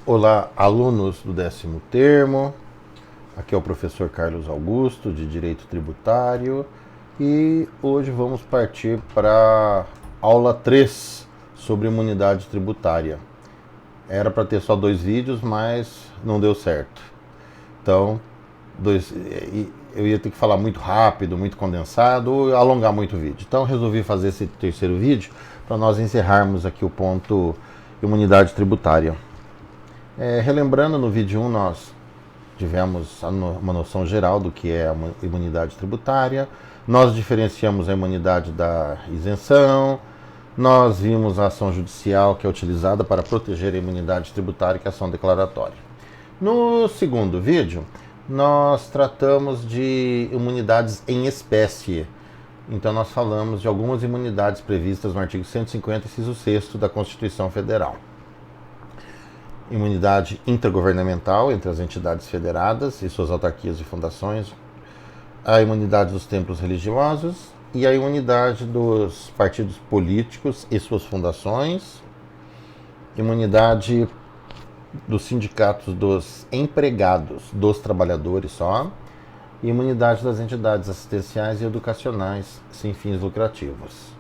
Olá, alunos do 10º termo, aqui é o professor Carlos Augusto, de Direito Tributário, e hoje vamos partir para a aula 3 sobre imunidade tributária. Era para ter só 2 vídeos, mas não deu certo. Então, eu ia ter que falar muito rápido, muito condensado, ou alongar muito o vídeo. Então, resolvi fazer esse terceiro vídeo para nós encerrarmos aqui o ponto imunidade tributária. Relembrando, no vídeo 1 nós tivemos uma noção geral do que é a imunidade tributária, nós diferenciamos a imunidade da isenção, nós vimos a ação judicial que é utilizada para proteger a imunidade tributária, que é a ação declaratória. No segundo vídeo, nós tratamos de imunidades em espécie. Então nós falamos de algumas imunidades previstas no artigo 150, inciso 6º da Constituição Federal. Imunidade intergovernamental entre as entidades federadas e suas autarquias e fundações, a imunidade dos templos religiosos e a imunidade dos partidos políticos e suas fundações, imunidade dos sindicatos dos empregados, dos trabalhadores só, e imunidade das entidades assistenciais e educacionais sem fins lucrativos.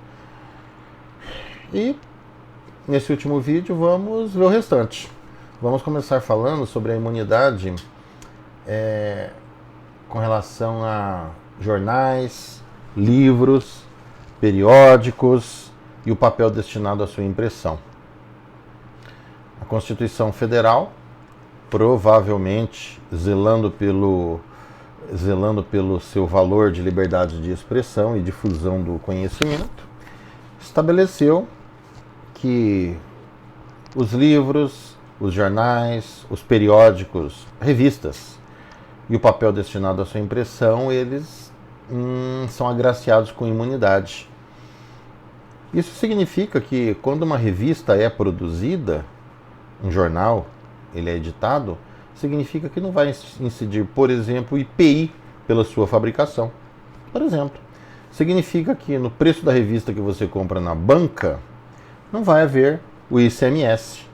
E nesse último vídeo vamos ver o restante. Vamos começar falando sobre a imunidade com relação a jornais, livros, periódicos e o papel destinado à sua impressão. A Constituição Federal, provavelmente zelando pelo seu valor de liberdade de expressão e difusão do conhecimento, estabeleceu que os livros, os jornais, os periódicos, revistas e o papel destinado à sua impressão, eles são agraciados com imunidade. Isso significa que quando uma revista é produzida, um jornal, ele é editado, significa que não vai incidir, por exemplo, o IPI pela sua fabricação. Por exemplo, significa que no preço da revista que você compra na banca, não vai haver o ICMS.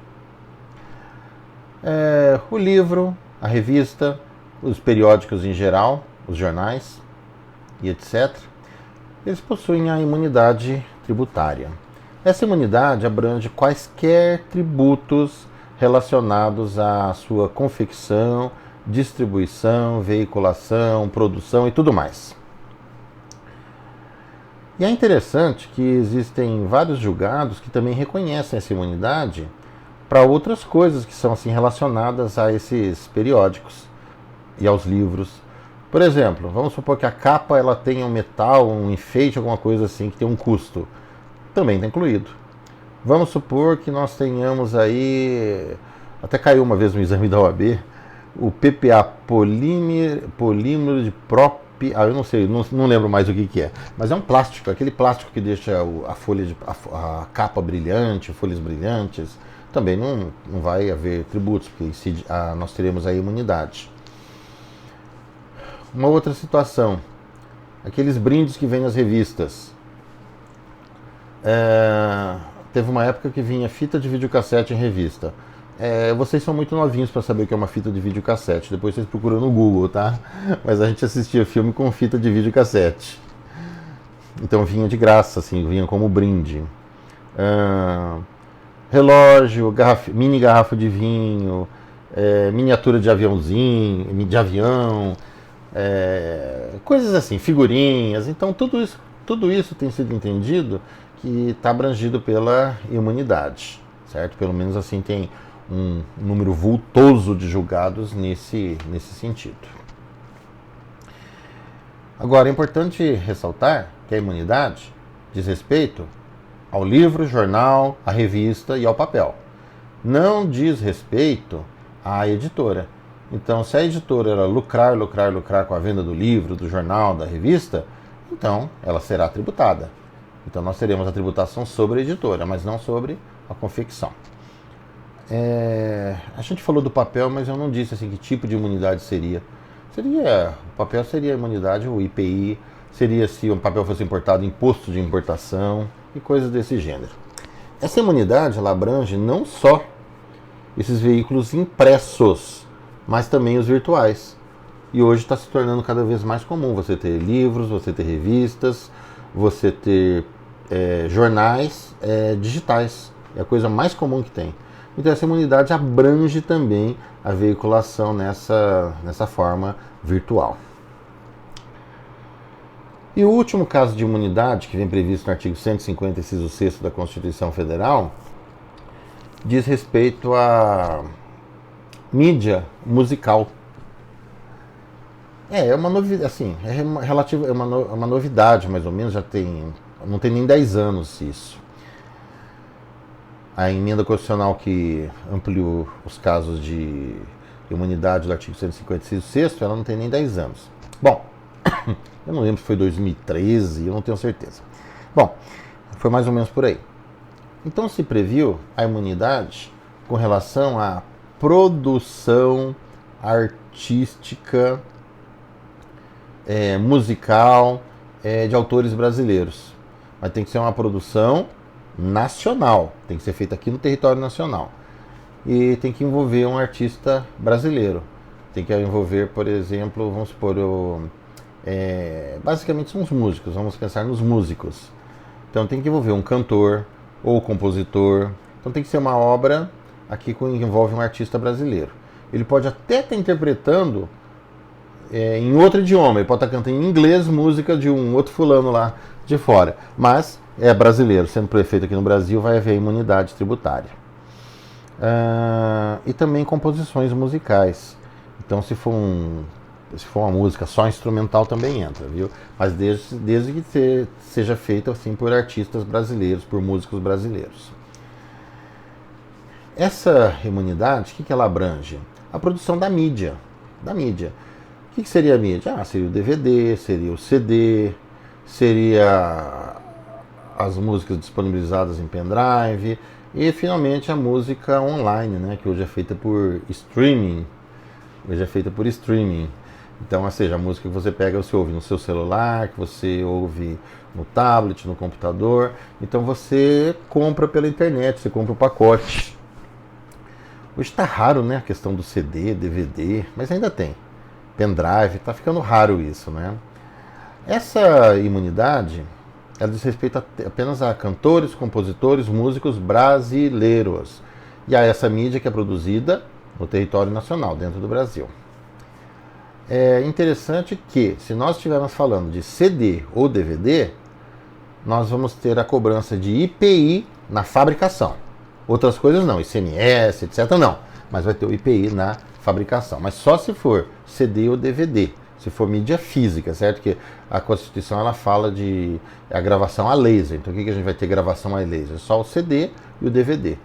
O livro, a revista, os periódicos em geral, os jornais e etc., eles possuem a imunidade tributária. Essa imunidade abrange quaisquer tributos relacionados à sua confecção, distribuição, veiculação, produção e tudo mais. E é interessante que existem vários julgados que também reconhecem essa imunidade para outras coisas que são assim relacionadas a esses periódicos e aos livros. Por exemplo, vamos supor que a capa ela tenha um metal, um enfeite, alguma coisa assim que tem um custo. Também está incluído. Vamos supor que nós tenhamos aí, até caiu uma vez no exame da OAB, o PPA, polímero de eu não sei, não lembro mais o que é, mas é um plástico, aquele plástico que deixa a capa brilhante, folhas brilhantes. Também não vai haver tributos, porque nós teremos a imunidade. Uma outra situação, aqueles brindes que vêm nas revistas. Teve uma época que vinha fita de videocassete em revista. Vocês são muito novinhos para saber o que é uma fita de videocassete, depois vocês procuram no Google, tá? Mas a gente assistia filme com fita de videocassete. Então vinha de graça, assim, vinha como brinde. Relógio, mini garrafa de vinho, miniatura de aviãozinho, de avião, coisas assim, figurinhas. Então tudo isso tem sido entendido que está abrangido pela imunidade, certo? Pelo menos assim tem um número vultoso de julgados nesse sentido. Agora é importante ressaltar que a imunidade diz respeito ao livro, jornal, à revista e ao papel. Não diz respeito à editora. Então, se a editora ela lucrar com a venda do livro, do jornal, da revista, então ela será tributada. Então nós teremos a tributação sobre a editora, mas não sobre a confecção. A gente falou do papel, mas eu não disse assim que tipo de imunidade seria. O papel seria a imunidade, o IPI, seria se o papel fosse importado, imposto de importação e coisas desse gênero. Essa imunidade ela abrange não só esses veículos impressos, mas também os virtuais. E hoje está se tornando cada vez mais comum você ter livros, você ter revistas, você ter jornais digitais. É a coisa mais comum que tem. Então essa imunidade abrange também a veiculação nessa forma virtual. E o último caso de imunidade, que vem previsto no artigo 150, inciso 6 da Constituição Federal, diz respeito à mídia musical. É uma novidade, assim, é uma novidade, mais ou menos, não tem nem 10 anos isso. A emenda constitucional que ampliou os casos de imunidade do artigo 150, inciso 6, ela não tem nem 10 anos. Bom, eu não lembro se foi 2013, eu não tenho certeza. Bom, foi mais ou menos por aí. Então se previu a imunidade com relação à produção artística, musical, de autores brasileiros. Mas tem que ser uma produção nacional, tem que ser feita aqui no território nacional. E tem que envolver um artista brasileiro. Tem que envolver, por exemplo, vamos supor, basicamente são os músicos, vamos pensar nos músicos. Então tem que envolver um cantor ou compositor. Então tem que ser uma obra aqui que envolve um artista brasileiro. Ele pode até estar interpretando em outro idioma, ele pode estar cantando em inglês música de um outro fulano lá de fora, mas é brasileiro, sendo feito aqui no Brasil, vai haver imunidade tributária. E também composições musicais. Então se for uma música só instrumental também entra, viu? Mas desde que seja feita assim por artistas brasileiros, por músicos brasileiros. Essa imunidade, o que ela abrange? A produção da mídia. O que seria a mídia? Seria o DVD, seria o CD, seria as músicas disponibilizadas em pendrive e finalmente a música online, né, que hoje é feita por streaming. Então, ou seja, a música que você pega, você ouve no seu celular, que você ouve no tablet, no computador. Então você compra pela internet, você compra o pacote. Hoje está raro, né, a questão do CD, DVD, mas ainda tem. Pendrive, está ficando raro isso, né? Essa imunidade, ela diz respeito apenas a cantores, compositores, músicos brasileiros. E a essa mídia que é produzida no território nacional, dentro do Brasil. É interessante que, se nós estivermos falando de CD ou DVD, nós vamos ter a cobrança de IPI na fabricação. Outras coisas não, ICMS, etc. não. Mas vai ter o IPI na fabricação. Mas só se for CD ou DVD. Se for mídia física, certo? Que a Constituição ela fala de a gravação a laser. Então o que a gente vai ter gravação a laser? Só o CD e o DVD.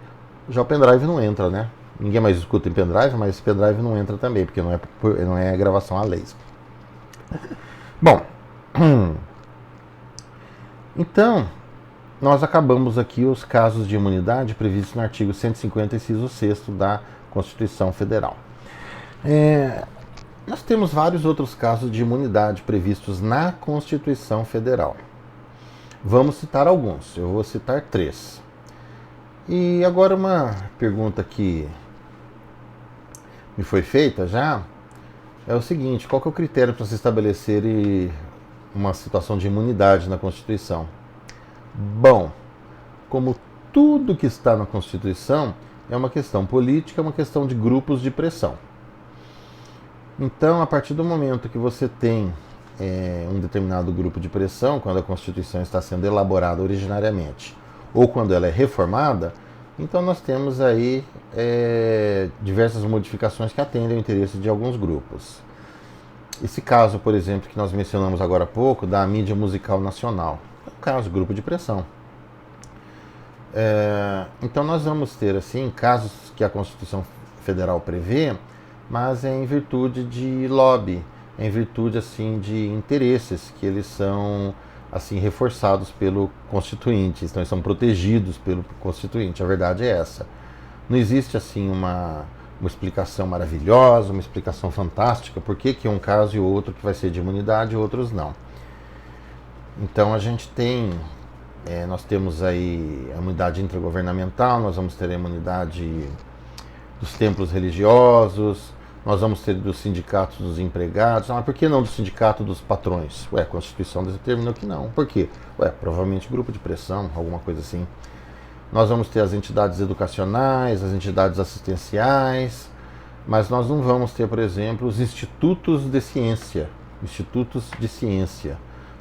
Já o pendrive não entra, né? Ninguém mais escuta em pendrive, mas esse pendrive não entra também, porque não é gravação a laser. Bom, então, nós acabamos aqui os casos de imunidade previstos no artigo 150, inciso 6 da Constituição Federal. Nós temos vários outros casos de imunidade previstos na Constituição Federal. Vamos citar alguns, eu vou citar 3. E agora uma pergunta que me foi feita já é o seguinte: qual que é o critério para se estabelecer uma situação de imunidade na Constituição? Bom, como tudo que está na Constituição é uma questão política, é uma questão de grupos de pressão. Então, a partir do momento que você tem um determinado grupo de pressão, quando a Constituição está sendo elaborada originariamente, ou quando ela é reformada, então nós temos aí diversas modificações que atendem ao interesse de alguns grupos. Esse caso, por exemplo, que nós mencionamos agora há pouco, da mídia musical nacional, é um caso, grupo de pressão. Então nós vamos ter, assim, casos que a Constituição Federal prevê, mas é em virtude de lobby, é em virtude, assim, de interesses que eles são, assim, reforçados pelo Constituinte, então eles são protegidos pelo Constituinte, a verdade é essa. Não existe, assim, uma explicação maravilhosa, uma explicação fantástica, por que um caso e outro que vai ser de imunidade e outros não. Então a gente tem, nós temos aí a imunidade intergovernamental, nós vamos ter a imunidade dos templos religiosos, nós vamos ter dos sindicatos dos empregados. Por que não do sindicato dos patrões? A Constituição determinou que não. Por quê? Provavelmente grupo de pressão, alguma coisa assim. Nós vamos ter as entidades educacionais, as entidades assistenciais, mas nós não vamos ter, por exemplo, os institutos de ciência. Institutos de ciência.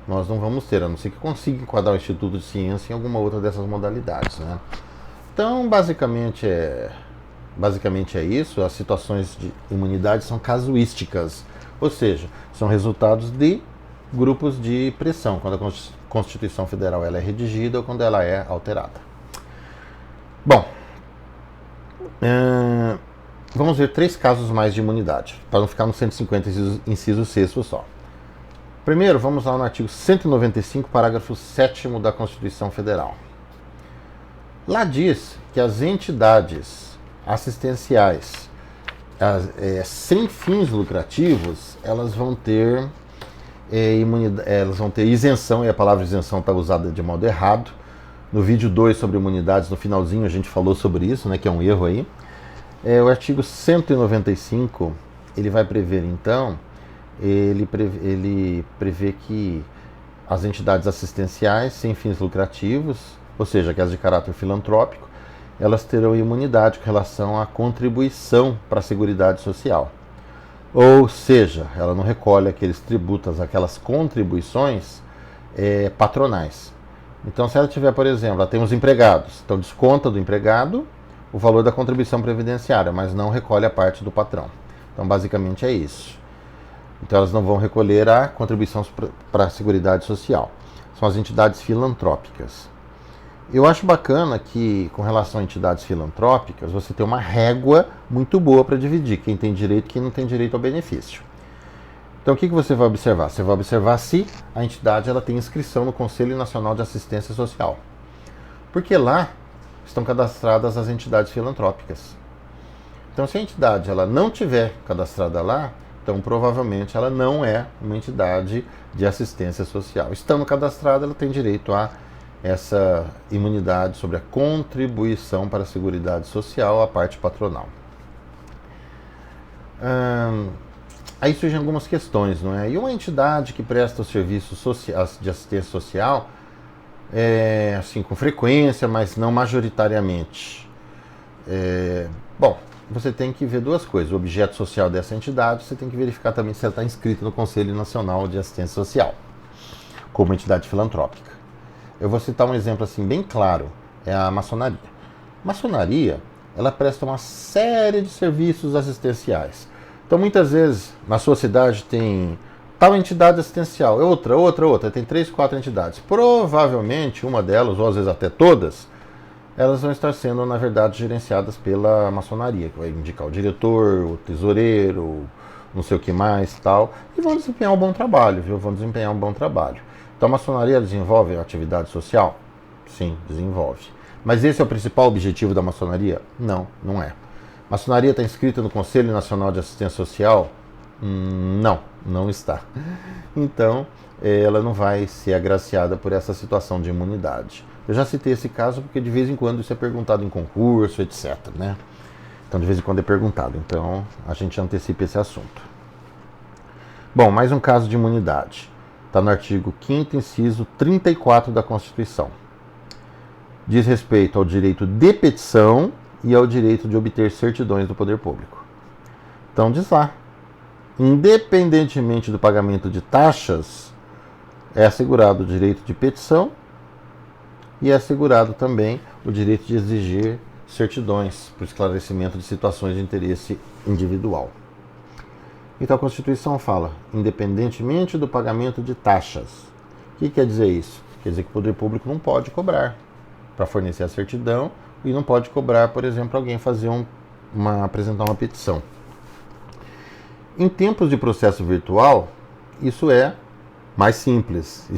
Nós não vamos ter, a não ser que consiga enquadrar o Instituto de Ciência em alguma outra dessas modalidades, né? Então, basicamente é isso. As situações de imunidade são casuísticas, ou seja, são resultados de grupos de pressão, quando a Constituição Federal ela é redigida ou quando ela é alterada. Bom, vamos ver 3 casos mais de imunidade, para não ficar no 150, inciso 6º só. Primeiro, vamos lá no artigo 195, parágrafo 7º da Constituição Federal. Lá diz que as entidades assistenciais sem fins lucrativos, elas vão ter elas vão ter isenção, e a palavra isenção está usada de modo errado. No vídeo 2 sobre imunidades, no finalzinho a gente falou sobre isso, né, que é um erro aí. O artigo 195, ele vai prever então, ele prevê que as entidades assistenciais sem fins lucrativos, ou seja, aquelas de caráter filantrópico, elas terão imunidade com relação à contribuição para a Seguridade Social. Ou seja, ela não recolhe aqueles tributos, aquelas contribuições patronais. Então, se ela tiver, por exemplo, ela tem os empregados, então desconta do empregado o valor da contribuição previdenciária, mas não recolhe a parte do patrão. Então, basicamente é isso. Então, elas não vão recolher a contribuição para a Seguridade Social. São as entidades filantrópicas. Eu acho bacana que, com relação a entidades filantrópicas, você tem uma régua muito boa para dividir quem tem direito e quem não tem direito ao benefício. Então, o que você vai observar? Você vai observar se a entidade ela tem inscrição no Conselho Nacional de Assistência Social. Porque lá estão cadastradas as entidades filantrópicas. Então, se a entidade ela não tiver cadastrada lá, então provavelmente ela não é uma entidade de assistência social. Estando cadastrada, ela tem direito a essa imunidade sobre a contribuição para a Seguridade Social, a parte patronal. Aí surgem algumas questões, não é? E uma entidade que presta os serviços de assistência social, assim, com frequência, mas não majoritariamente. Bom, você tem que ver 2 coisas. O objeto social dessa entidade, você tem que verificar também se ela está inscrita no Conselho Nacional de Assistência Social, como entidade filantrópica. Eu vou citar um exemplo assim bem claro, é a maçonaria. A maçonaria, ela presta uma série de serviços assistenciais. Então, muitas vezes, na sua cidade tem tal entidade assistencial, outra, tem 3, 4 entidades. Provavelmente, uma delas, ou às vezes até todas, elas vão estar sendo, na verdade, gerenciadas pela maçonaria, que vai indicar o diretor, o tesoureiro, não sei o que mais e tal, e vão desempenhar um bom trabalho, viu? Vão desempenhar um bom trabalho. Então, a maçonaria desenvolve atividade social? Sim, desenvolve. Mas esse é o principal objetivo da maçonaria? Não, não é. A maçonaria está inscrita no Conselho Nacional de Assistência Social? Não, não está. Então, ela não vai ser agraciada por essa situação de imunidade. Eu já citei esse caso porque de vez em quando isso é perguntado em concurso, etc, né? Então, de vez em quando é perguntado. Então, a gente antecipa esse assunto. Bom, mais um caso de imunidade. Está no artigo 5º, inciso 34 da Constituição. Diz respeito ao direito de petição e ao direito de obter certidões do poder público. Então, diz lá, independentemente do pagamento de taxas, é assegurado o direito de petição e é assegurado também o direito de exigir certidões para o esclarecimento de situações de interesse individual. Então a Constituição fala, independentemente do pagamento de taxas. O que quer dizer isso? Quer dizer que o poder público não pode cobrar para fornecer a certidão e não pode cobrar, por exemplo, alguém fazer apresentar uma petição. Em tempos de processo virtual, isso é mais simples.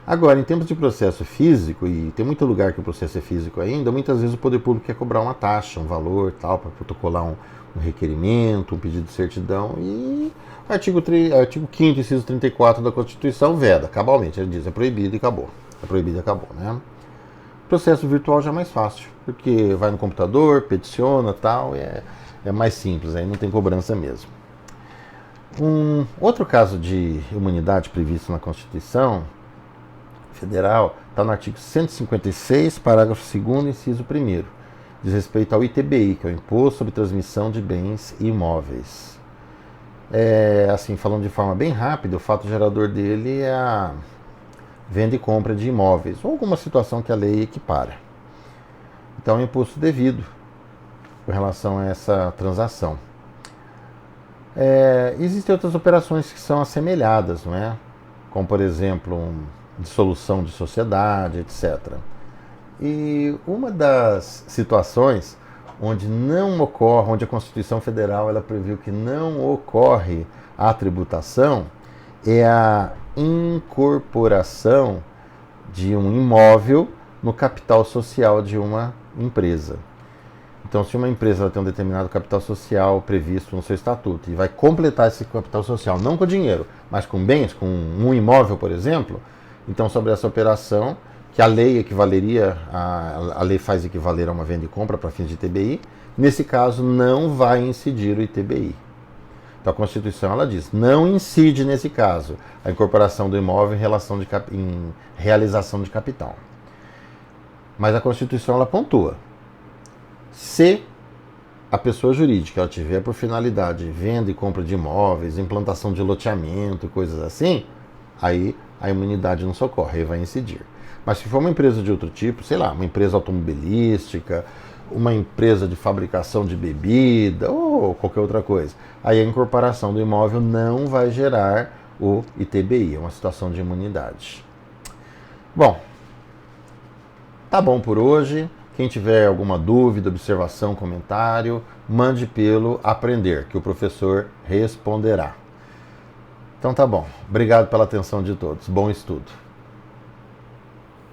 Agora, em tempos de processo físico, e tem muito lugar que o processo é físico ainda, muitas vezes o poder público quer cobrar uma taxa, um valor, tal, para protocolar um requerimento, um pedido de certidão, e o artigo 5º, inciso 34 da Constituição veda, cabalmente, ele diz, é proibido e acabou. É proibido e acabou, né? Processo virtual já é mais fácil, porque vai no computador, peticiona tal, é mais simples, aí não tem cobrança mesmo. Um outro caso de imunidade previsto na Constituição Federal está no artigo 156, parágrafo 2º, inciso 1º. Diz respeito ao ITBI, que é o Imposto sobre Transmissão de Bens Imóveis. Assim, falando de forma bem rápida, o fato gerador dele é a venda e compra de imóveis, ou alguma situação que a lei equipara. Então, é um imposto devido com relação a essa transação. Existem outras operações que são assemelhadas, não é? Como, por exemplo, dissolução de sociedade, etc. E uma das situações onde não ocorre, onde a Constituição Federal ela previu que não ocorre a tributação, é a incorporação de um imóvel no capital social de uma empresa. Então, se uma empresa tem um determinado capital social previsto no seu estatuto e vai completar esse capital social, não com dinheiro, mas com bens, com um imóvel, por exemplo, então sobre essa operação, que a lei equivaleria, a lei faz equivaler a uma venda e compra para fins de ITBI, nesse caso não vai incidir o ITBI. Então a Constituição ela diz, não incide nesse caso a incorporação do imóvel em realização de capital. Mas a Constituição ela pontua. Se a pessoa jurídica ela tiver por finalidade venda e compra de imóveis, implantação de loteamento, coisas assim, aí a imunidade não socorre, aí vai incidir. Mas se for uma empresa de outro tipo, sei lá, uma empresa automobilística, uma empresa de fabricação de bebida ou qualquer outra coisa, aí a incorporação do imóvel não vai gerar o ITBI, é uma situação de imunidade. Bom, tá bom por hoje. Quem tiver alguma dúvida, observação, comentário, mande pelo Aprender, que o professor responderá. Então tá bom. Obrigado pela atenção de todos. Bom estudo.